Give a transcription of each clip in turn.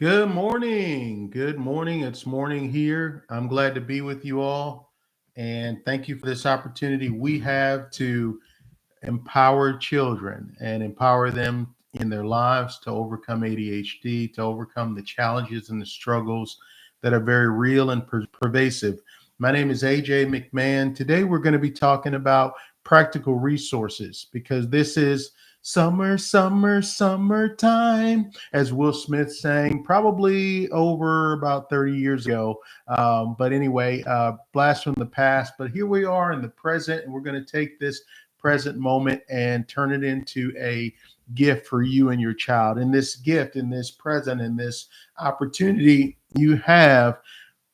Good morning. Good morning. It's morning here. I'm glad to be with you all. And thank you for this opportunity we have to empower children and empower them in their lives to overcome ADHD, to overcome the challenges and the struggles that are very real and pervasive. My name is AJ McMahon. Today we're going to be talking about practical resources because this is summer, summer, summertime, as Will Smith sang probably over about 30 years ago. But anyway, blast from the past. But here we are in the present, and we're going to take this present moment and turn it into a gift for you and your child. In this gift, in this present, in this opportunity you have,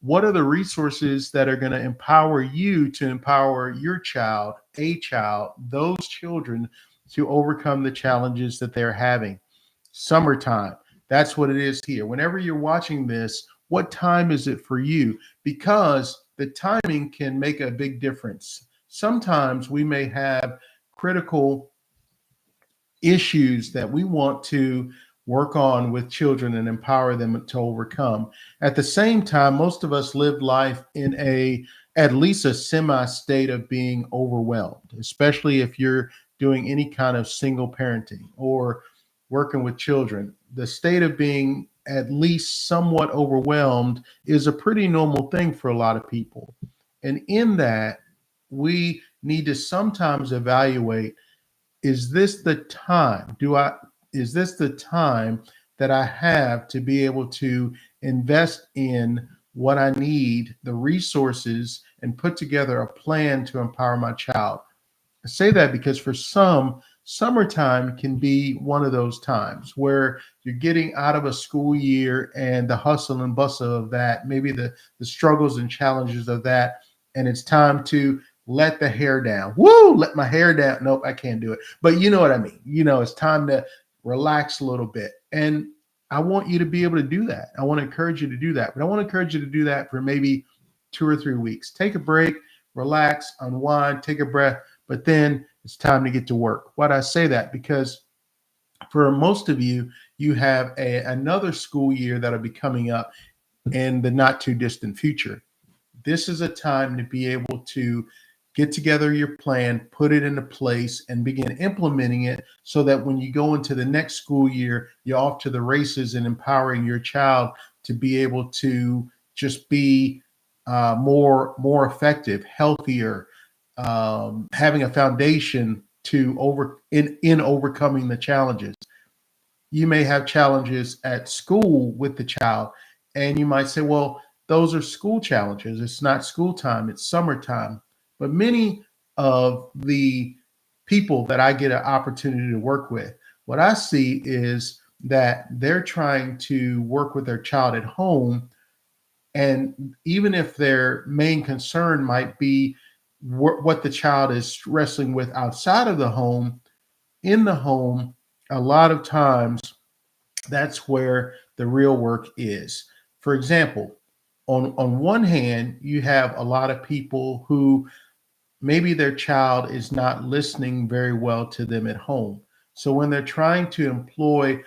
what are the resources that are going to empower you to empower your child, a child, those children to overcome the challenges that they're having? Summertime. That's what it is here. Whenever you're watching this, what time is it for you? Because the timing can make a big difference. Sometimes we may have critical issues that we want to work on with children and empower them to overcome. At the same time, most of us live life in a at least a semi state of being overwhelmed, especially if you're doing any kind of single parenting or working with children. The state of being at least somewhat overwhelmed is a pretty normal thing for a lot of people. And in that, we need to sometimes evaluate, is this the time? Is this the time that I have to be able to invest in what I need, the resources, and put together a plan to empower my child? I say that because for some, summertime can be one of those times where you're getting out of a school year and the hustle and bustle of that, maybe the struggles and challenges of that, and it's time to let the hair down. Woo, let my hair down. Nope, I can't do it. But you know what I mean. It's time to relax a little bit. And I want you to be able to do that. I want to encourage you to do that. But I want to encourage you to do that for maybe 2 or 3 weeks. Take a break, relax, unwind, take a breath, but then it's time to get to work. Why do I say that? Because for most of you, you have another school year that'll be coming up in the not too distant future. This is a time to be able to get together your plan, put it into place, and begin implementing it so that when you go into the next school year, you're off to the races and empowering your child to be able to just be more effective, healthier, having a foundation to in overcoming the challenges. You may have challenges at school with the child, and you might say, well, those are school challenges. It's not school time, it's summertime. But many of the people that I get an opportunity to work with, what I see is that they're trying to work with their child at home. And even if their main concern might be what the child is wrestling with outside of the home, in the home, a lot of times that's where the real work is. For example, on one hand, you have a lot of people who maybe their child is not listening very well to them at home. So when they're trying to employ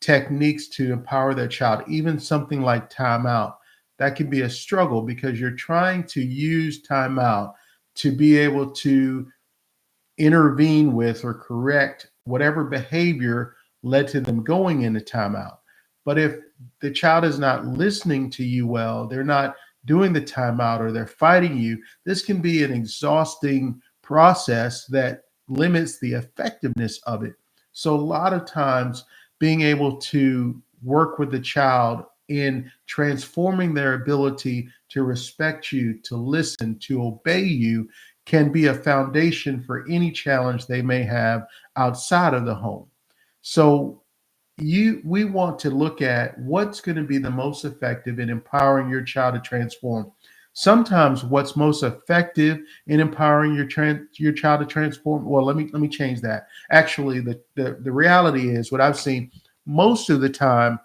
techniques to empower their child, even something like timeout, that can be a struggle because you're trying to use timeout to be able to intervene with or correct whatever behavior led to them going into timeout. But if the child is not listening to you well, they're not doing the timeout or they're fighting you, this can be an exhausting process that limits the effectiveness of it. So, a lot of times, being able to work with the child in transforming their ability to respect you, to listen, to obey you can be a foundation for any challenge they may have outside of the home. So we want to look at what's going to be the most effective in empowering your child to transform. Sometimes what's most effective in empowering your child to transform, well, let me change that. Actually, the reality is what I've seen most of the time,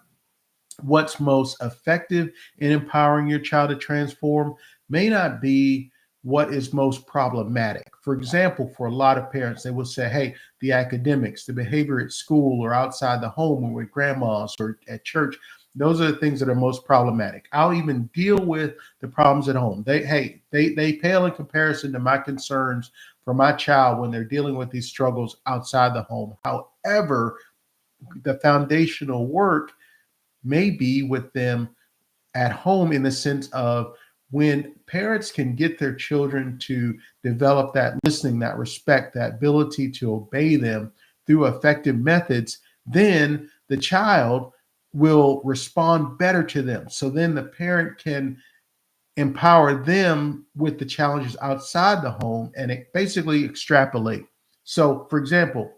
what's most effective in empowering your child to transform may not be what is most problematic. For example, for a lot of parents, they will say, hey, the academics, the behavior at school or outside the home or with grandmas or at church, Those are the things that are most problematic. I'll even deal with the problems at home. They pale in comparison to my concerns for my child when they're dealing with these struggles outside the home. However, the foundational work may be with them at home, in the sense of when parents can get their children to develop that listening, that respect, that ability to obey them through effective methods, then the child will respond better to them. So then the parent can empower them with the challenges outside the home and it basically extrapolate. So, for example,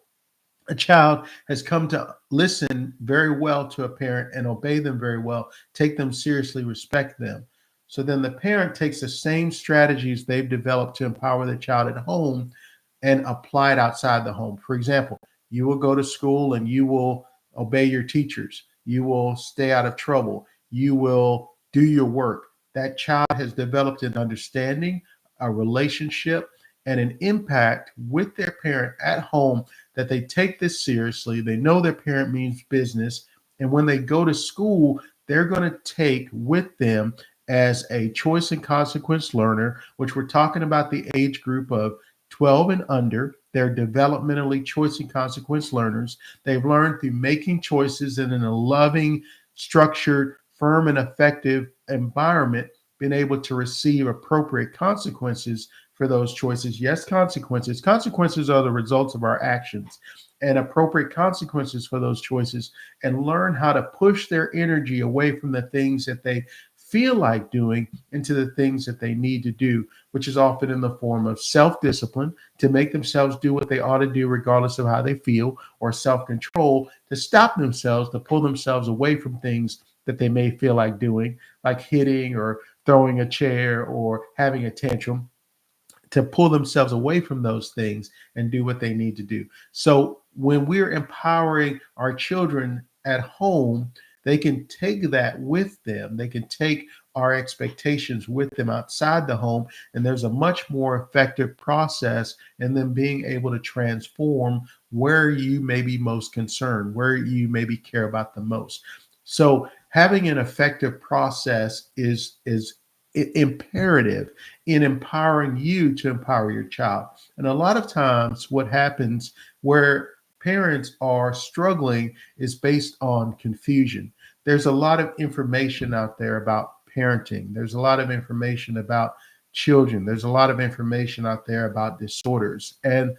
a child has come to listen very well to a parent and obey them very well, take them seriously, respect them. So then the parent takes the same strategies they've developed to empower the child at home and apply it outside the home. For example, you will go to school and you will obey your teachers. You will stay out of trouble. You will do your work. That child has developed an understanding, a relationship, and an impact with their parent at home, that they take this seriously. They know their parent means business. And when they go to school, they're going to take with them as a choice and consequence learner, which we're talking about the age group of 12 and under. They're developmentally choice and consequence learners. They've learned through making choices and in a loving, structured, firm, and effective environment, been able to receive appropriate consequences for those choices. Yes, consequences. Consequences are the results of our actions, and appropriate consequences for those choices, and learn how to push their energy away from the things that they feel like doing into the things that they need to do, which is often in the form of self-discipline to make themselves do what they ought to do regardless of how they feel, or self-control to stop themselves, to pull themselves away from things that they may feel like doing, like hitting or throwing a chair or having a tantrum, to pull themselves away from those things and do what they need to do. So when we're empowering our children at home, they can take that with them. They can take our expectations with them outside the home. And there's a much more effective process in them being able to transform where you may be most concerned, where you maybe care about the most. So having an effective process is imperative in empowering you to empower your child. And a lot of times, what happens where parents are struggling is based on confusion. There's a lot of information out there about parenting, there's a lot of information about children, there's a lot of information out there about disorders. And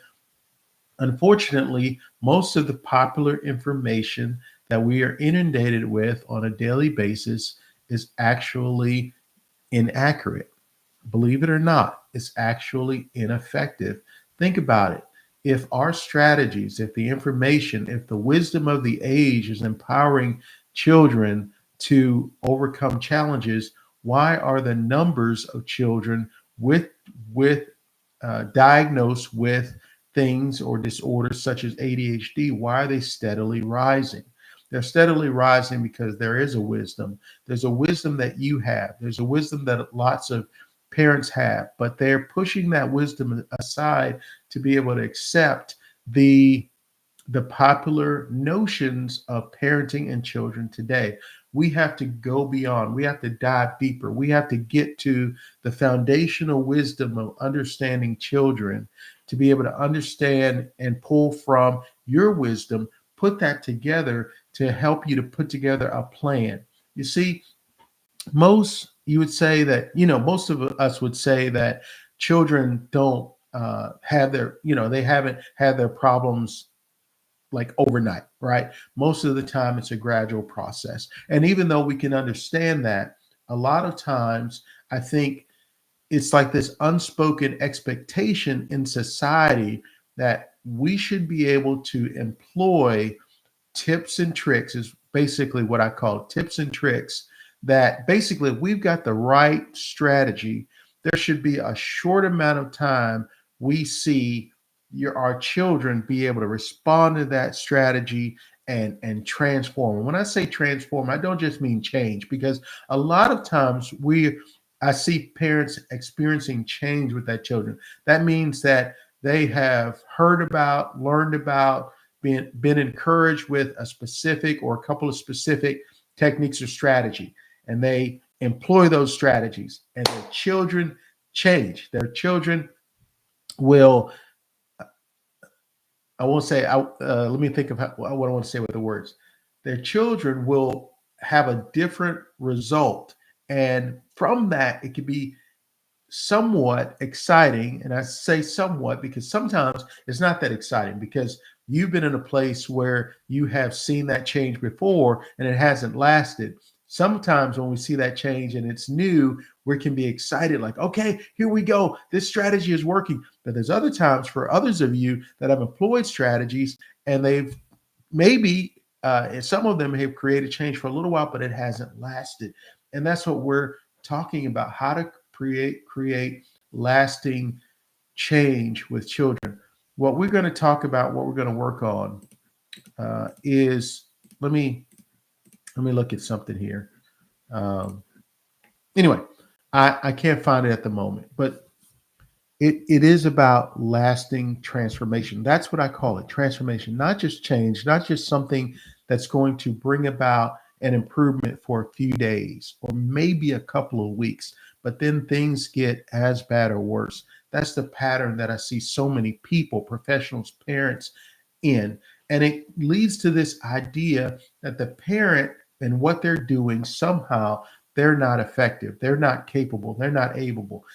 unfortunately, most of the popular information that we are inundated with on a daily basis is actually inaccurate. Believe it or not, it's actually ineffective. Think about it. If our strategies, if the information, if the wisdom of the age is empowering children to overcome challenges, why are the numbers of children with diagnosed with things or disorders such as ADHD, why are they steadily rising? They're steadily rising because there is a wisdom. There's a wisdom that you have. There's a wisdom that lots of parents have, but they're pushing that wisdom aside to be able to accept the popular notions of parenting and children today. We have to go beyond, we have to dive deeper, we have to get to the foundational wisdom of understanding children, to be able to understand and pull from your wisdom, put that together to help you to put together a plan. You see, most you would say that, most of us would say that children don't have their, they haven't had their problems like overnight, right? Most of the time, it's a gradual process. And even though we can understand that, a lot of times, I think it's like this unspoken expectation in society that we should be able to employ tips and tricks, is basically what I call tips and tricks, that basically if we've got the right strategy, there should be a short amount of time we see our children be able to respond to that strategy and transform. And when I say transform, I don't just mean change, because a lot of times I see parents experiencing change with their children. That means that they have heard about, learned about, been encouraged with a specific or a couple of specific techniques or strategy, and they employ those strategies, and their children change. Their children will, I won't say, let me think of what I want to say with the words. Their children will have a different result. And from that, it could be somewhat exciting. And I say somewhat because sometimes it's not that exciting because you've been in a place where you have seen that change before and it hasn't lasted. Sometimes when we see that change and it's new, we can be excited, like, okay, here we go. This strategy is working. But there's other times for others of you that have employed strategies and they've maybe, and some of them have created change for a little while, but it hasn't lasted. And that's what we're talking about, how to create lasting change with children. What we're going to talk about, what we're going to work on, is let me look at something here. Um, anyway, I can't find it at the moment, but it is about lasting transformation. That's what I call it, transformation, not just change, not just something that's going to bring about an improvement for a few days or maybe a couple of weeks, but then things get as bad or worse. That's the pattern that I see so many people, professionals, parents in. And it leads to this idea that the parent and what they're doing somehow they're not effective, they're not capable, they're not able,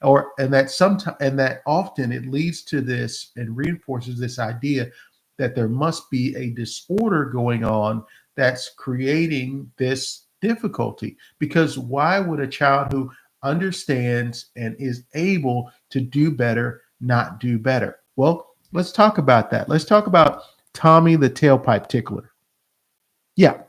or and that sometimes and that often it leads to this and reinforces this idea that there must be a disorder going on that's creating this difficulty. Because why would a child who understands and is able to do better not do better? Well, let's talk about that. Let's talk about Tommy the tailpipe tickler. Yeah,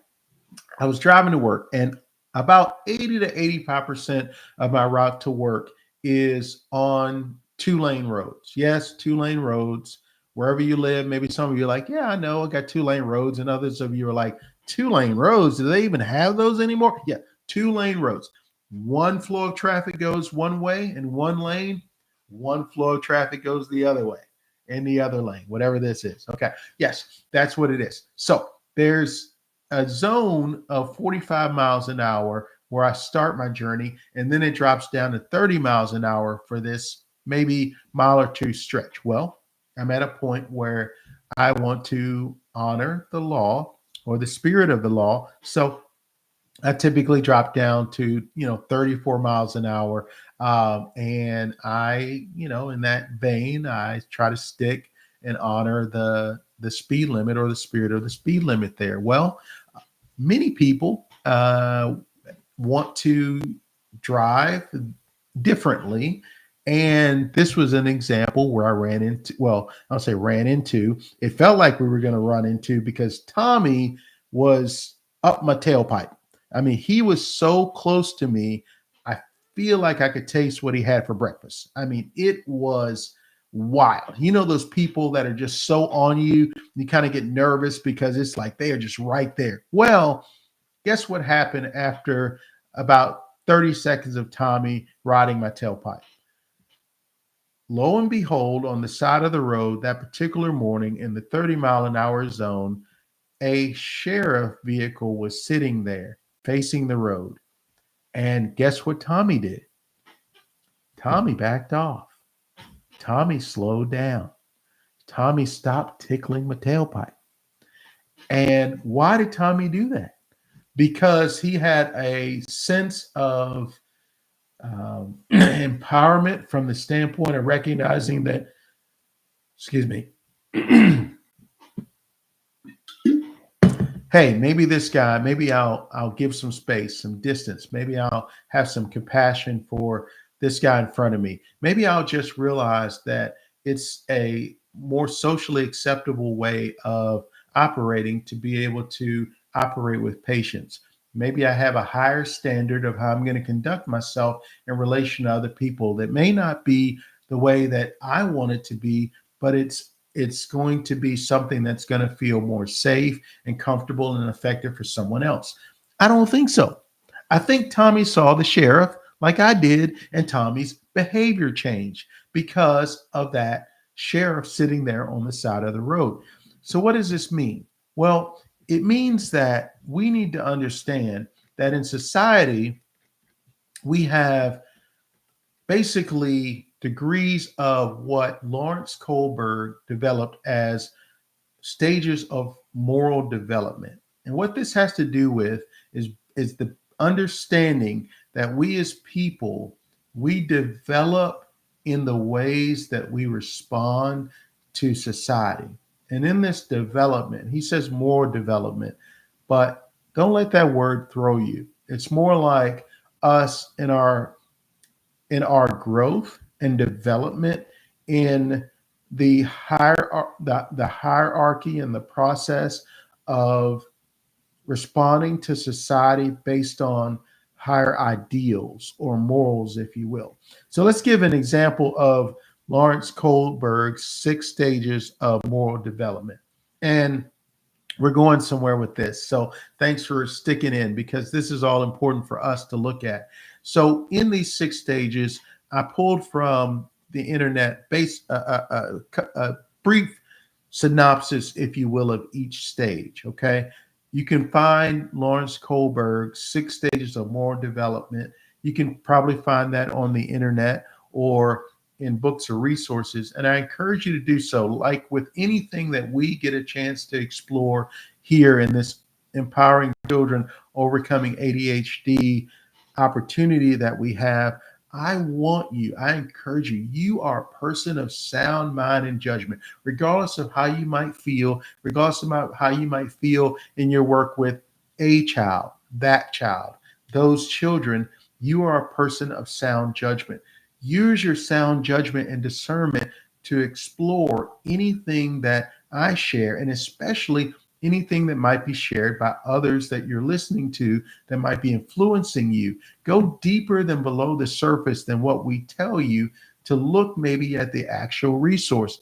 I was driving to work, and about 80 to 85% of my route to work is on two-lane roads. Yes, two-lane roads. Wherever you live, maybe some of you are like, yeah, I know, I got two-lane roads. And others of you are like, two-lane roads? Do they even have those anymore? Yeah, two-lane roads. One flow of traffic goes one way in one lane, one flow of traffic goes the other way in the other lane, whatever this is. Okay. Yes, that's what it is. So there's a zone of 45 miles an hour where I start my journey, and then it drops down to 30 miles an hour for this maybe mile or two stretch. Well, I'm at a point where I want to honor the law or the spirit of the law. So I typically drop down to 34 miles an hour, and in that vein, I try to stick and honor the speed limit or the spirit of the speed limit there. Well, many people want to drive differently. And this was an example where I ran into, well, I'll say ran into, it felt like we were going to run into because Tommy was up my tailpipe. I mean, he was so close to me. I feel like I could taste what he had for breakfast. I mean, it was wild. You know, those people that are just so on you, you kind of get nervous because it's like they are just right there. Well, guess what happened after about 30 seconds of Tommy riding my tailpipe? Lo and behold, on the side of the road that particular morning in the 30-mile-an-hour zone, a sheriff vehicle was sitting there facing the road. And guess what Tommy did? Tommy backed off. Tommy slowed down. Tommy stopped tickling my tailpipe. And why did Tommy do that? Because he had a sense of empowerment from the standpoint of recognizing that, excuse me, hey, maybe this guy, maybe I'll give some space, some distance. Maybe I'll have some compassion for this guy in front of me. Maybe I'll just realize that it's a more socially acceptable way of operating to be able to operate with patience. Maybe I have a higher standard of how I'm going to conduct myself in relation to other people that may not be the way that I want it to be, but it's going to be something that's going to feel more safe and comfortable and effective for someone else. I don't think so. I think Tommy saw the sheriff like I did, and Tommy's behavior changed because of that sheriff sitting there on the side of the road. So, what does this mean? Well, It means that we need to understand that in society, we have basically degrees of what Lawrence Kohlberg developed as stages of moral development. And what this has to do with is the understanding that we as people, we develop in the ways that we respond to society. And in this development, he says moral development, but don't let that word throw you. It's more like us in our growth and development in the hierarchy and the process of responding to society based on higher ideals or morals, if you will. So let's give an example of Lawrence Kohlberg's 6 stages of moral development. And we're going somewhere with this. So thanks for sticking in because this is all important for us to look at. So in these 6 stages, I pulled from the internet a brief synopsis, if you will, of each stage. Okay. You can find Lawrence Kohlberg's 6 stages of moral development. You can probably find that on the internet or in books or resources. And I encourage you to do so. Like with anything that we get a chance to explore here in this Empowering Children Overcoming ADHD opportunity that we have, I encourage you, you are a person of sound mind and judgment, regardless of how you might feel, regardless of how you might feel in your work with a child, that child, those children. You are a person of sound judgment. Use your sound judgment and discernment to explore anything that I share, and especially anything that might be shared by others that you're listening to that might be influencing you. Go deeper than below the surface than what we tell you, to look maybe at the actual resource,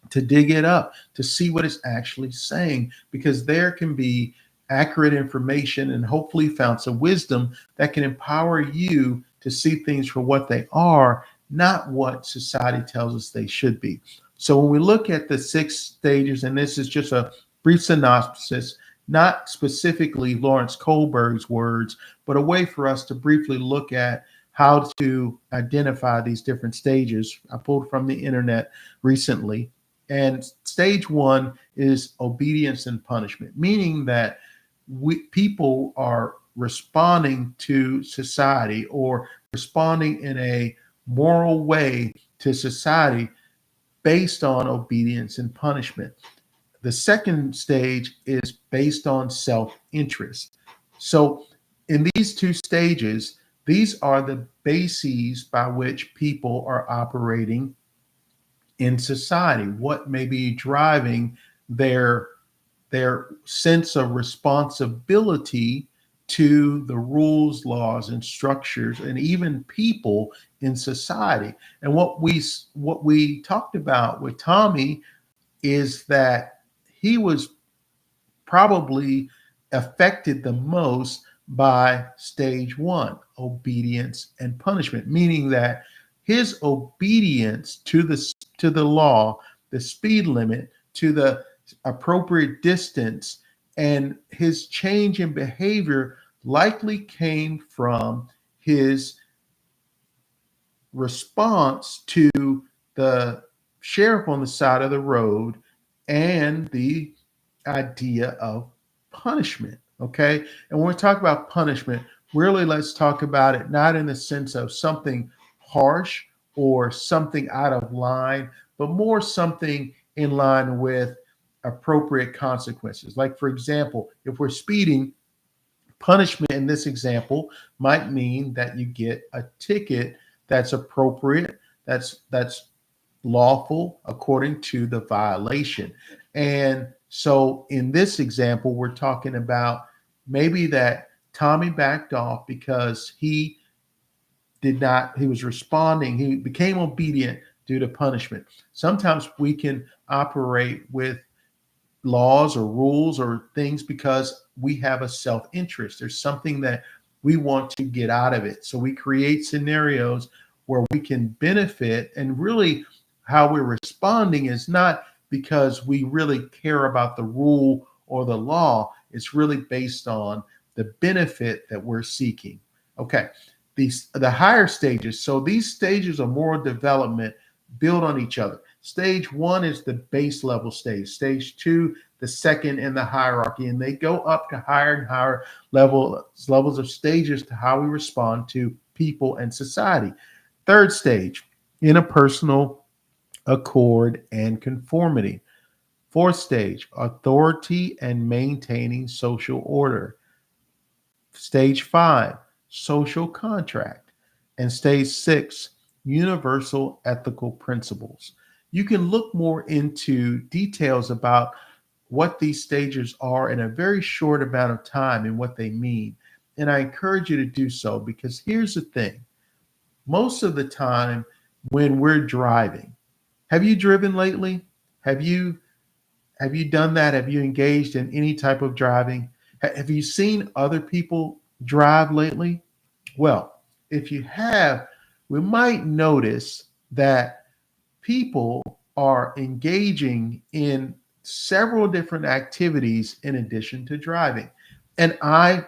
to dig it up, to see what it's actually saying, because there can be accurate information and hopefully founts of wisdom that can empower you to see things for what they are, not what society tells us they should be. So when we look at the 6 stages, and this is just a brief synopsis, not specifically Lawrence Kohlberg's words, but a way for us to briefly look at how to identify these different stages. I pulled from the internet recently. And stage one is obedience and punishment, meaning that people are responding to society or responding in a moral way to society based on obedience and punishment. The second stage is based on self interest. So, in these 2 stages, these are the bases by which people are operating in society, what may be driving their sense of responsibility to the rules, laws, and structures, and even people in society. And what we talked about with Tommy is that he was probably affected the most by stage one, obedience and punishment, meaning that his obedience to the law, the speed limit, to the appropriate distance, and his change in behavior likely came from his response to the sheriff on the side of the road and the idea of punishment. Okay. And when we talk about punishment, really let's talk about it not in the sense of something harsh or something out of line, but more something in line with appropriate consequences. Like, for example, if we're speeding, punishment in this example might mean that you get a ticket that's appropriate, that's lawful according to the violation. And so in this example, we're talking about maybe that Tommy backed off because he was responding, he became obedient due to punishment. Sometimes we can operate with laws or rules or things because we have a self-interest. There's something that we want to get out of it. So we create scenarios where we can benefit, and really how we're responding is not because we really care about the rule or the law. It's really based on the benefit that we're seeking. Okay. The higher stages, so these stages of moral development build on each other. Stage one is the base level stage. Stage two, the second in the hierarchy, and they go up to higher and higher levels of stages to how we respond to people and society. Third stage, interpersonal accord and conformity. Fourth stage, authority and maintaining social order. Stage five, social contract. And stage six, universal ethical principles. You can look more into details about what these stages are in a very short amount of time and what they mean. And I encourage you to do so because here's the thing. Most of the time when we're driving, have you driven lately? Have you have you done that? Have you engaged in any type of driving? Have you seen other people drive lately? Well, if you have, we might notice that people are engaging in several different activities in addition to driving. And I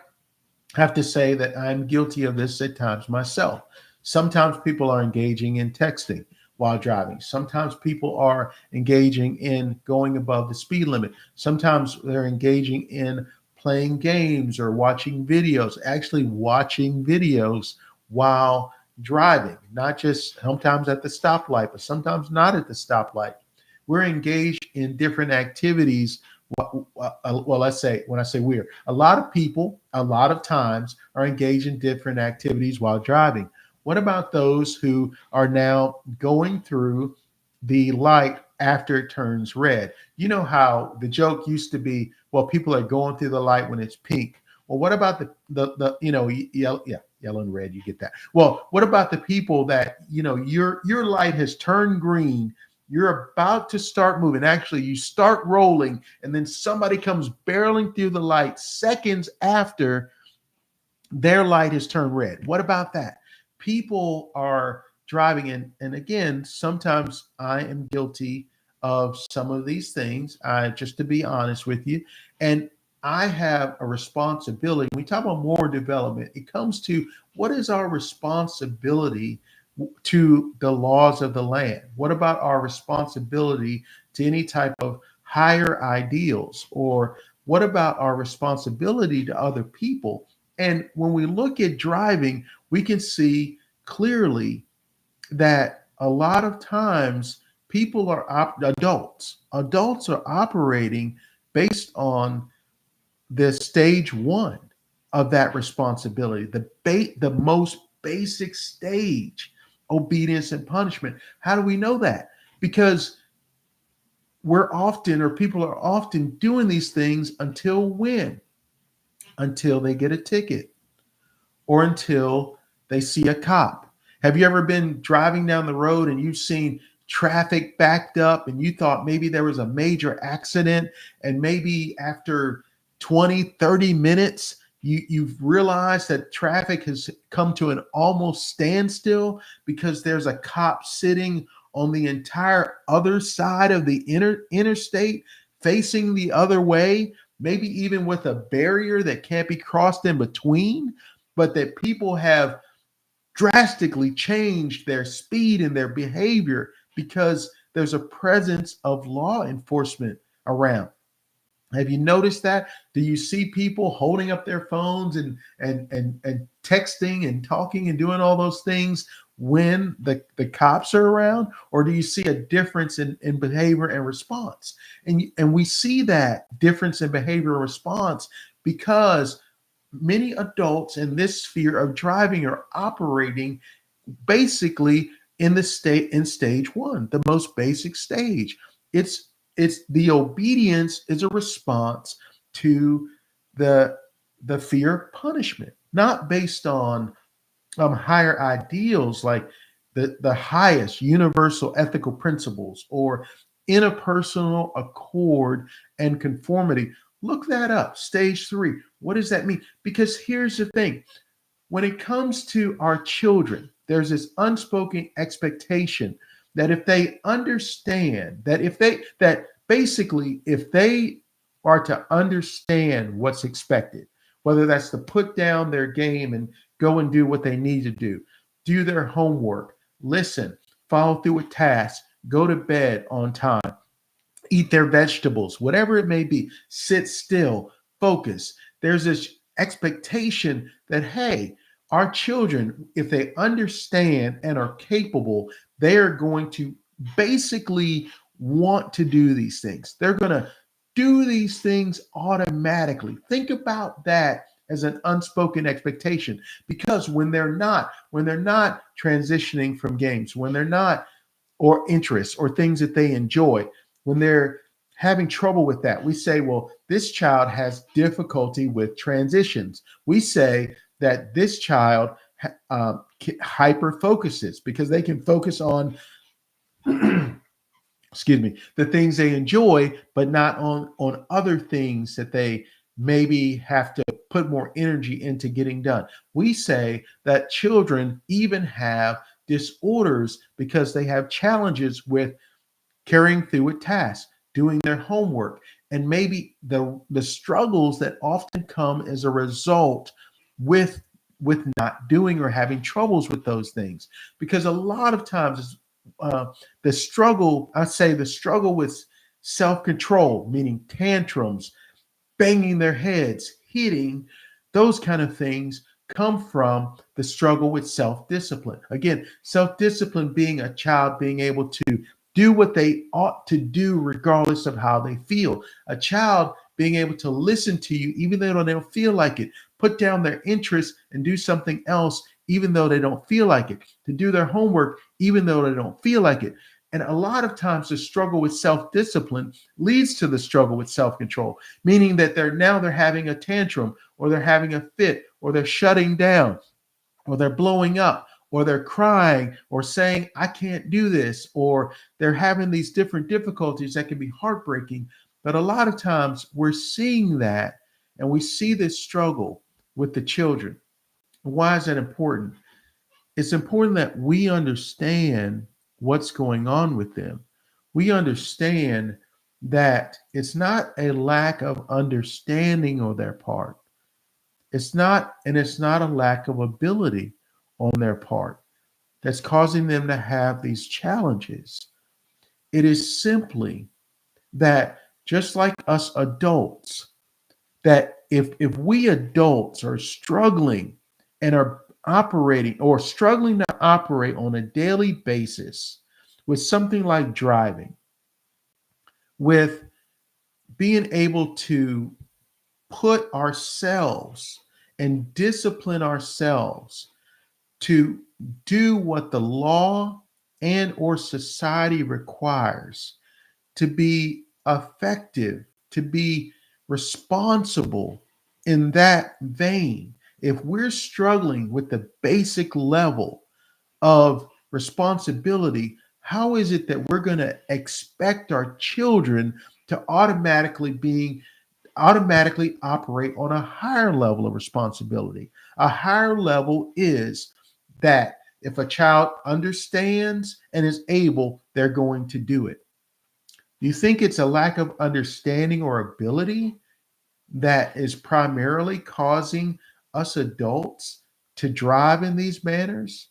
have to say that I'm guilty of this at times myself. Sometimes people are engaging in texting while driving. Sometimes people are engaging in going above the speed limit. Sometimes they're engaging in playing games or watching videos, actually watching videos while driving, not just sometimes at the stoplight, but sometimes not at the stoplight. We're engaged in different activities. Well, let's say, when I say we're, a lot of people, a lot of times are engaged in different activities while driving. What about those who are now going through the light after it turns red? You know how the joke used to be, well, people are going through the light when it's pink. Well, what about the yellow, yeah, yellow and red, you get that. Well, what about the people that, your light has turned green, you're about to start moving. Actually, you start rolling, and then somebody comes barreling through the light seconds after their light has turned red. What about that? People are driving in, and again, sometimes I am guilty of some of these things. I just to be honest with you, and I have a responsibility. When we talk about moral development, it comes to what is our responsibility to the laws of the land? What about our responsibility to any type of higher ideals? Or what about our responsibility to other people? And when we look at driving, we can see clearly that a lot of times people are adults are operating based on the stage one of that responsibility, the most basic stage, obedience and punishment. How do we know that? Because people are often doing these things until when? Until they get a ticket or until they see a cop. Have you ever been driving down the road and you've seen traffic backed up and you thought maybe there was a major accident, and maybe after 20, 30 minutes, you've realized that traffic has come to an almost standstill because there's a cop sitting on the entire other side of the interstate facing the other way, maybe even with a barrier that can't be crossed in between, but that people have drastically changed their speed and their behavior because there's a presence of law enforcement around. Have you noticed that? Do you see people holding up their phones and texting and talking and doing all those things when the cops are around? Or do you see a difference in behavior and response? And we see that difference in behavior and response because many adults in this sphere of driving are operating basically in stage one, the most basic stage. It's the obedience is a response to the fear of punishment, not based on higher ideals like the highest universal ethical principles or interpersonal accord and conformity. Look that up. Stage three. What does that mean? Because here's the thing: when it comes to our children, there's this unspoken expectation that if they understand that if they are to understand what's expected, whether that's to put down their game and go and do what they need to do their homework, listen, follow through with tasks, go to bed on time, eat their vegetables, whatever it may be, sit still, focus. There's this expectation that, hey, our children, if they understand and are capable, they are going to basically want to do these things. They're going to do these things automatically. Think about that as an unspoken expectation, because when they're not transitioning from games, when they're not, or interests or things that they enjoy, when they're having trouble with that, we say, well, this child has difficulty with transitions. We say that this child hyper focuses because they can focus on excuse me, the things they enjoy, but not on other things that they maybe have to put more energy into getting done. We say that children even have disorders because they have challenges with carrying through a task, doing their homework, and maybe the struggles that often come as a result with not doing or having troubles with those things. Because a lot of times, uh, the struggle, I say, the struggle with self-control, meaning tantrums, banging their heads, hitting, those kind of things come from the struggle with self discipline. Again, self discipline being a child being able to do what they ought to do regardless of how they feel. A child being able to listen to you even though they don't feel like it, put down their interests and do something else even though they don't feel like it, to do their homework even though they don't feel like it. And a lot of times the struggle with self-discipline leads to the struggle with self-control, meaning that they're having a tantrum, or they're having a fit, or they're shutting down, or they're blowing up, or they're crying, or saying, I can't do this, or they're having these different difficulties that can be heartbreaking. But a lot of times we're seeing that, and we see this struggle with the children. Why is that important? It's important that we understand what's going on with them. We understand that it's not a lack of understanding on their part. It's not a lack of ability on their part that's causing them to have these challenges. It is simply that, just like us adults, that if we adults are struggling and are operating or struggling to operate on a daily basis with something like driving, with being able to put ourselves and discipline ourselves to do what the law and or society requires, to be effective, to be responsible in that vein. If we're struggling with the basic level of responsibility, how is it that we're going to expect our children to automatically operate on a higher level of responsibility? A higher level is that if a child understands and is able, they're going to do it. Do you think it's a lack of understanding or ability that is primarily causing us adults to drive in these manners,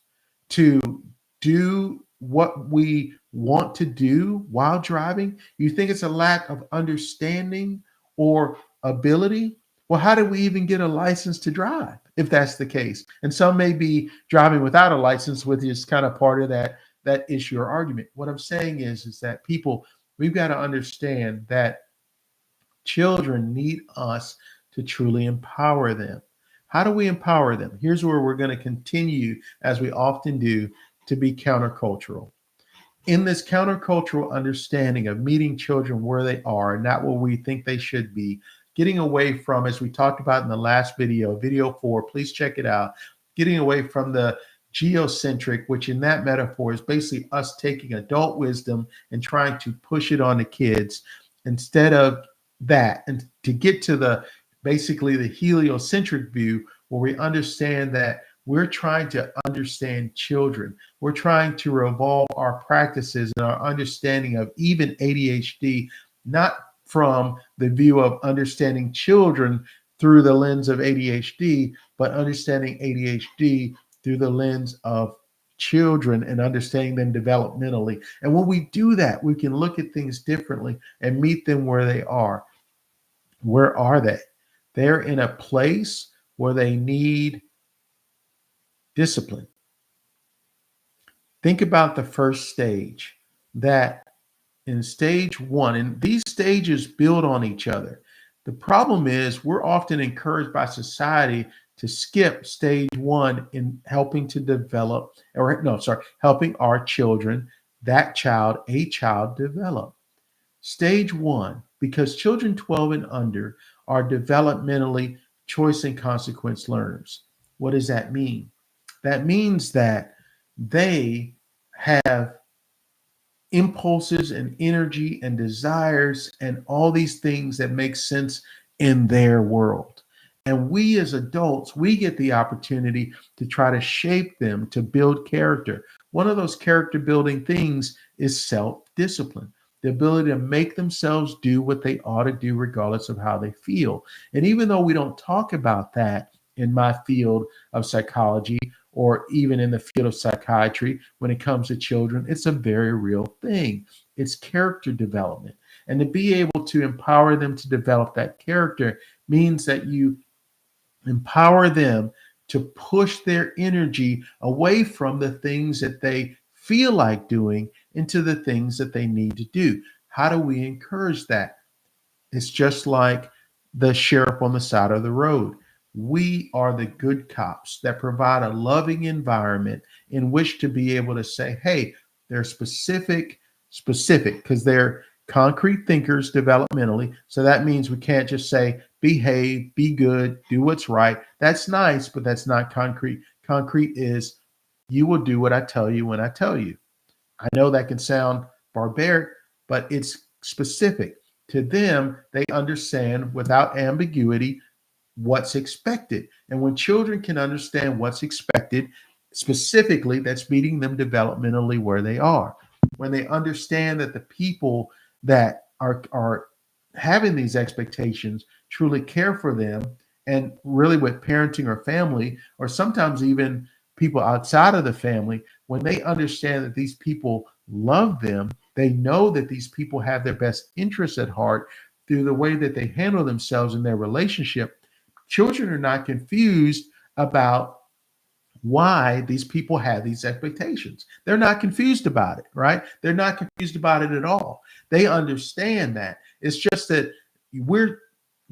to do what we want to do while driving? You think it's a lack of understanding or ability? Well, how did we even get a license to drive if that's the case? And some may be driving without a license, which is kind of part of that issue or argument. What I'm saying is that people, we've got to understand that children need us to truly empower them. How do we empower them? Here's where we're going to continue, as we often do, to be countercultural. In this countercultural understanding of meeting children where they are, not where we think they should be, getting away from, as we talked about in the last video, video 4, please check it out, getting away from the geocentric, which in that metaphor is basically us taking adult wisdom and trying to push it on the kids, instead of that, and to get to the basically the heliocentric view, where we understand that we're trying to understand children. We're trying to revolve our practices and our understanding of even ADHD, not from the view of understanding children through the lens of ADHD, but understanding ADHD through the lens of children and understanding them developmentally. And when we do that, we can look at things differently and meet them where they are. Where are they? They're in a place where they need discipline. Think about the first stage, that in stage one, and these stages build on each other. The problem is we're often encouraged by society to skip stage one in helping to develop, or no, sorry, helping our children, a child develop. Stage one, because children 12 and under are developmentally choice and consequence learners. What does that mean? That means that they have impulses and energy and desires and all these things that make sense in their world. And we as adults, we get the opportunity to try to shape them to build character. One of those character building things is self discipline, the ability to make themselves do what they ought to do, regardless of how they feel. And even though we don't talk about that in my field of psychology, or even in the field of psychiatry, when it comes to children, it's a very real thing. It's character development. And to be able to empower them to develop that character means that you empower them to push their energy away from the things that they feel like doing into the things that they need to do. How do we encourage that? It's just like the sheriff on the side of the road. We are the good cops that provide a loving environment in which to be able to say, hey, they're specific, because they're concrete thinkers developmentally. So that means we can't just say, behave, be good, do what's right. That's nice, but that's not concrete. Concrete is, you will do what I tell you when I tell you. I know that can sound barbaric, but it's specific. To them, they understand without ambiguity what's expected. And when children can understand what's expected, specifically, that's meeting them developmentally where they are. When they understand that the people that are having these expectations truly care for them, and really with parenting or family, or sometimes even people outside of the family, when they understand that these people love them, they know that these people have their best interests at heart through the way that they handle themselves in their relationship. Children are not confused about why these people have these expectations. They're not confused about it, right? They're not confused about it at all. They understand that. It's just that we're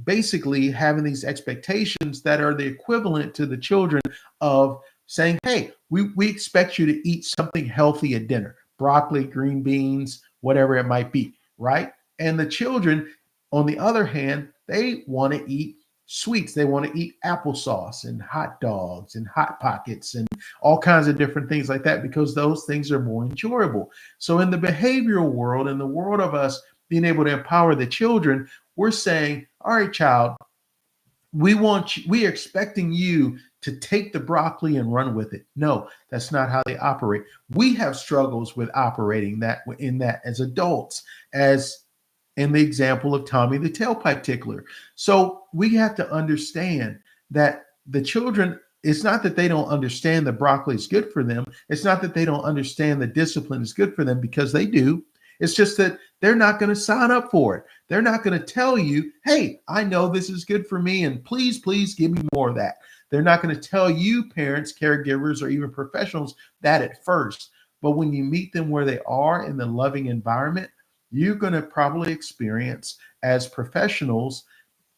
basically having these expectations that are the equivalent to the children of saying, hey, we expect you to eat something healthy at dinner, broccoli, green beans, whatever it might be, right? And the children, on the other hand, they want to eat sweets. They want to eat applesauce and hot dogs and hot pockets and all kinds of different things like that, because those things are more enjoyable. So in the behavioral world, in the world of us being able to empower the children, we're saying, all right, child, we are expecting you to take the broccoli and run with it. No, that's not how they operate. We have struggles with operating that in that as adults, as in the example of Tommy the tailpipe tickler. So we have to understand that the children, it's not that they don't understand that broccoli is good for them. It's not that they don't understand that discipline is good for them, because they do. It's just that they're not going to sign up for it. They're not going to tell you, hey, I know this is good for me, and please, please give me more of that. They're not going to tell you, parents, caregivers, or even professionals, that at first. But when you meet them where they are in the loving environment, you're going to probably experience, as professionals,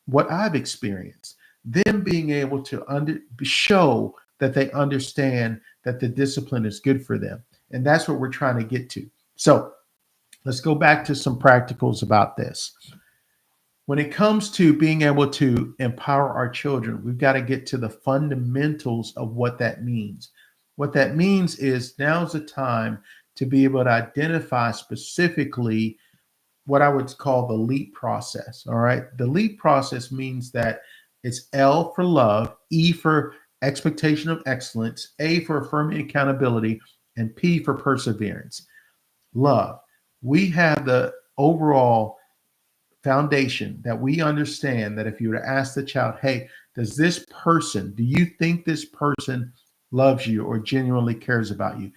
what I've experienced. Them being able to show that they understand that the discipline is good for them. And that's what we're trying to get to. So let's go back to some practicals about this. When it comes to being able to empower our children, we've got to get to the fundamentals of what that means. What that means is now's the time to be able to identify specifically what I would call the LEAP process. All right. The LEAP process means that it's L for love, E for expectation of excellence, A for affirming accountability, and P for perseverance. Love. We have the overall foundation that we understand that if you were to ask the child, hey, do you think this person loves you or genuinely cares about you?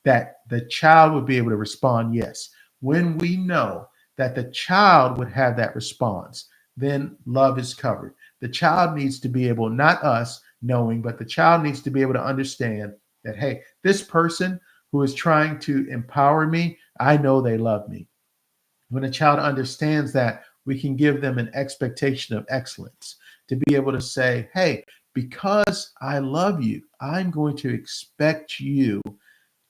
That the child would be able to respond yes. When we know that the child would have that response, then love is covered. The child needs to be able, not us knowing, but the child needs to be able to understand that, hey, this person who is trying to empower me, I know they love me. When a child understands that, we can give them an expectation of excellence to be able to say, hey, because I love you, I'm going to expect you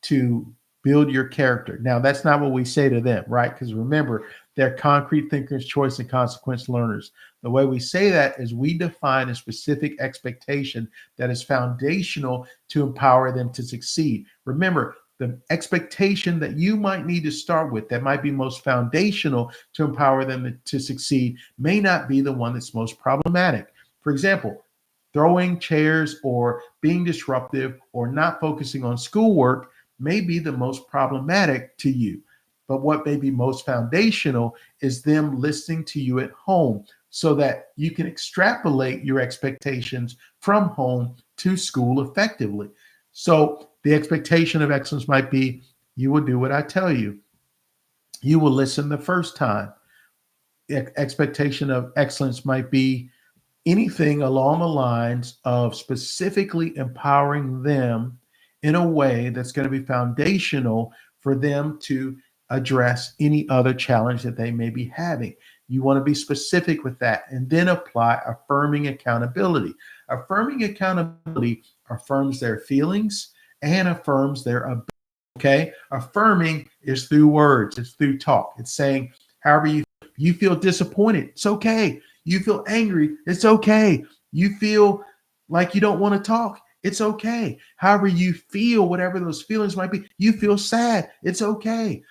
to build your character. Now, that's not what we say to them, right? Because remember, they're concrete thinkers, choice and consequence learners. The way we say that is we define a specific expectation that is foundational to empower them to succeed. Remember, the expectation that you might need to start with that might be most foundational to empower them to succeed may not be the one that's most problematic. For example, throwing chairs or being disruptive or not focusing on schoolwork may be the most problematic to you. But what may be most foundational is them listening to you at home so that you can extrapolate your expectations from home to school effectively. So the expectation of excellence might be you will do what I tell you, you will listen the first time. The expectation of excellence might be anything along the lines of specifically empowering them in a way that's going to be foundational for them to address any other challenge that they may be having. You want to be specific with that and then apply affirming accountability. Affirming accountability affirms their feelings and affirms their ability. Okay. Affirming is through words, it's through talk. It's saying, however you feel disappointed, it's okay. You feel angry, it's okay. You feel like you don't want to talk, it's okay. However you feel, whatever those feelings might be, you feel sad, it's okay.